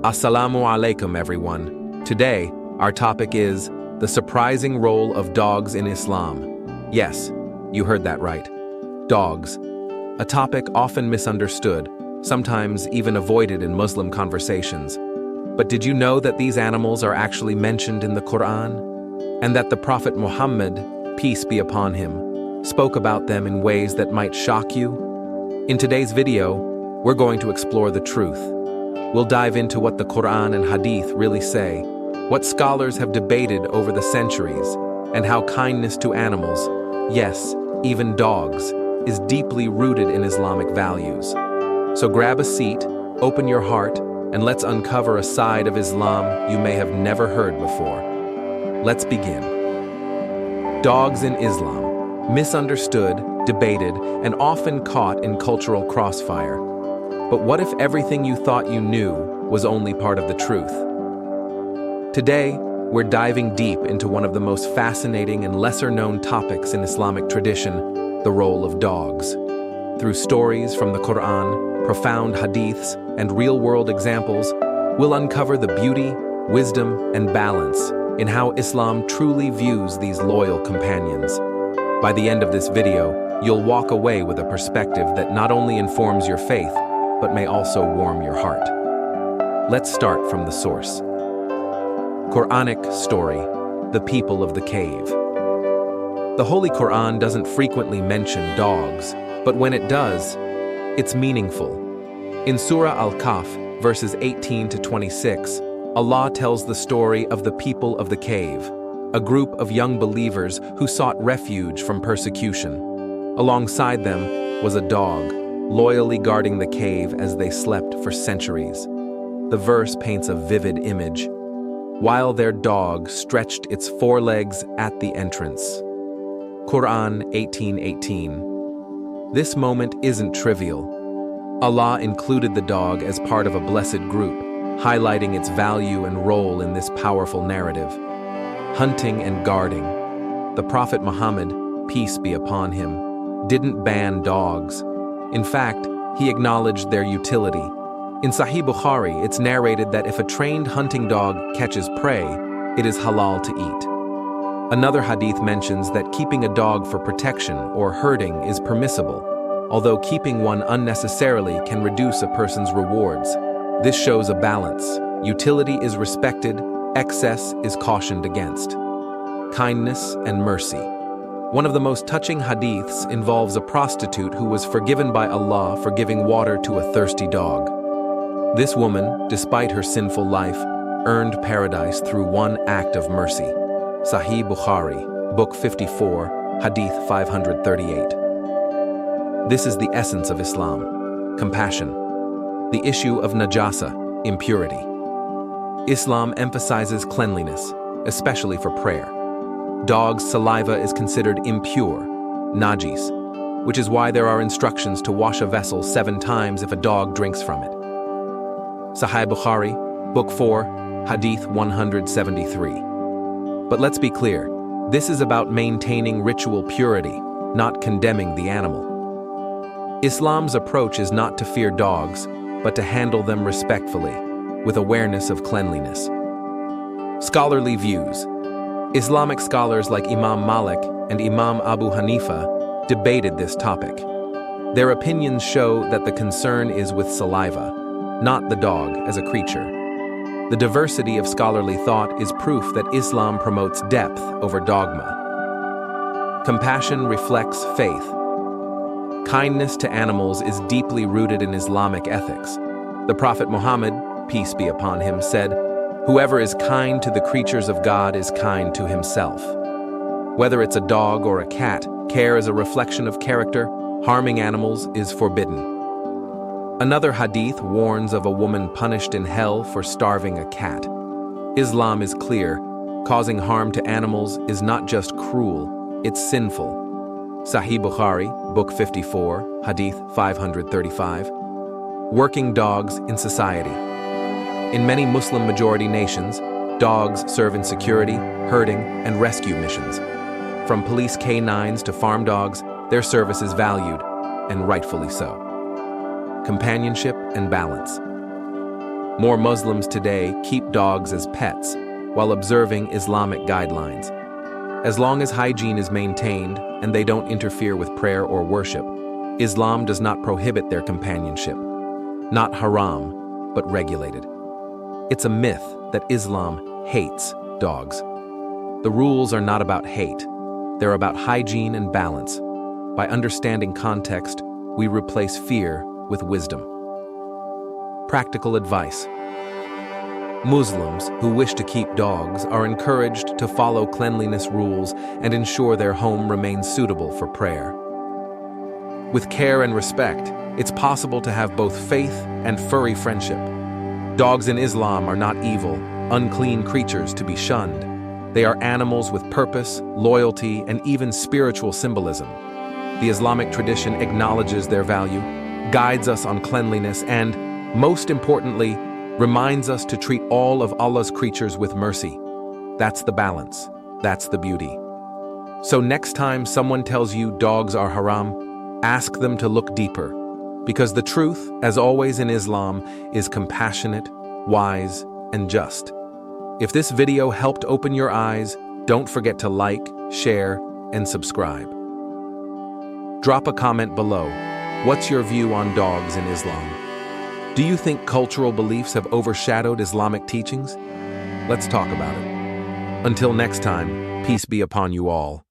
Assalamu alaikum, everyone. Today, our topic is the surprising role of dogs in Islam. Yes, you heard that right. Dogs. A topic often misunderstood, sometimes even avoided in Muslim conversations. But did you know that these animals are actually mentioned in the Qur'an? And that the Prophet Muhammad, peace be upon him, spoke about them in ways that might shock you? In today's video, we're going to explore the truth. We'll dive into what the Qur'an and Hadith really say, what scholars have debated over the centuries, and how kindness to animals, yes, even dogs, is deeply rooted in Islamic values. So grab a seat, open your heart, and let's uncover a side of Islam you may have never heard before. Let's begin. Dogs in Islam, misunderstood, debated, and often caught in cultural crossfire. But what if everything you thought you knew was only part of the truth? Today, we're diving deep into one of the most fascinating and lesser-known topics in Islamic tradition, the role of dogs. Through stories from the Qur'an, profound hadiths, and real-world examples, we'll uncover the beauty, wisdom, and balance in how Islam truly views these loyal companions. By the end of this video, you'll walk away with a perspective that not only informs your faith, but may also warm your heart. Let's start from the source. Quranic story, the people of the cave. The Holy Qur'an doesn't frequently mention dogs, but when it does, it's meaningful. In Surah Al-Kahf, verses 18 to 26, Allah tells the story of the people of the cave, a group of young believers who sought refuge from persecution. Alongside them was a dog, loyally guarding the cave as they slept for centuries. The verse paints a vivid image. While their dog stretched its forelegs at the entrance. Quran 18:18. This moment isn't trivial. Allah included the dog as part of a blessed group, highlighting its value and role in this powerful narrative. Hunting and guarding. The Prophet Muhammad, peace be upon him, didn't ban dogs. In fact, he acknowledged their utility. In Sahih Bukhari, it's narrated that if a trained hunting dog catches prey, it is halal to eat. Another hadith mentions that keeping a dog for protection or herding is permissible, although keeping one unnecessarily can reduce a person's rewards. This shows a balance. Utility is respected, excess is cautioned against. Kindness and mercy. One of the most touching hadiths involves a prostitute who was forgiven by Allah for giving water to a thirsty dog. This woman, despite her sinful life, earned paradise through one act of mercy. Sahih Bukhari, Book 54, Hadith 538. This is the essence of Islam: compassion. The issue of najasa, impurity. Islam emphasizes cleanliness, especially for prayer. Dog's saliva is considered impure, Najis, which is why there are instructions to wash a vessel 7 times if a dog drinks from it. Sahih Bukhari, Book 4, Hadith 173. But let's be clear, this is about maintaining ritual purity, not condemning the animal. Islam's approach is not to fear dogs, but to handle them respectfully, with awareness of cleanliness. Scholarly views. Islamic scholars like Imam Malik and Imam Abu Hanifa debated this topic. Their opinions show that the concern is with saliva, not the dog as a creature. The diversity of scholarly thought is proof that Islam promotes depth over dogma. Compassion reflects faith. Kindness to animals is deeply rooted in Islamic ethics. The Prophet Muhammad, peace be upon him, said, "Whoever is kind to the creatures of God is kind to himself." Whether it's a dog or a cat, care is a reflection of character. Harming animals is forbidden. Another hadith warns of a woman punished in hell for starving a cat. Islam is clear. Causing harm to animals is not just cruel, it's sinful. Sahih Bukhari, Book 54, Hadith 535. Working dogs in society. In many Muslim-majority nations, dogs serve in security, herding, and rescue missions. From police canines to farm dogs, their service is valued, and rightfully so. Companionship and balance. More Muslims today keep dogs as pets while observing Islamic guidelines. As long as hygiene is maintained and they don't interfere with prayer or worship, Islam does not prohibit their companionship. Not haram, but regulated. It's a myth that Islam hates dogs. The rules are not about hate. They're about hygiene and balance. By understanding context, we replace fear with wisdom. Practical advice. Muslims who wish to keep dogs are encouraged to follow cleanliness rules and ensure their home remains suitable for prayer. With care and respect, it's possible to have both faith and furry friendship. Dogs in Islam are not evil, unclean creatures to be shunned. They are animals with purpose, loyalty, and even spiritual symbolism. The Islamic tradition acknowledges their value, guides us on cleanliness, and, most importantly, reminds us to treat all of Allah's creatures with mercy. That's the balance. That's the beauty. So next time someone tells you dogs are haram, ask them to look deeper, because the truth, as always in Islam, is compassionate, wise, and just. If this video helped open your eyes, don't forget to like, share, and subscribe. Drop a comment below. What's your view on dogs in Islam? Do you think cultural beliefs have overshadowed Islamic teachings? Let's talk about it. Until next time, peace be upon you all.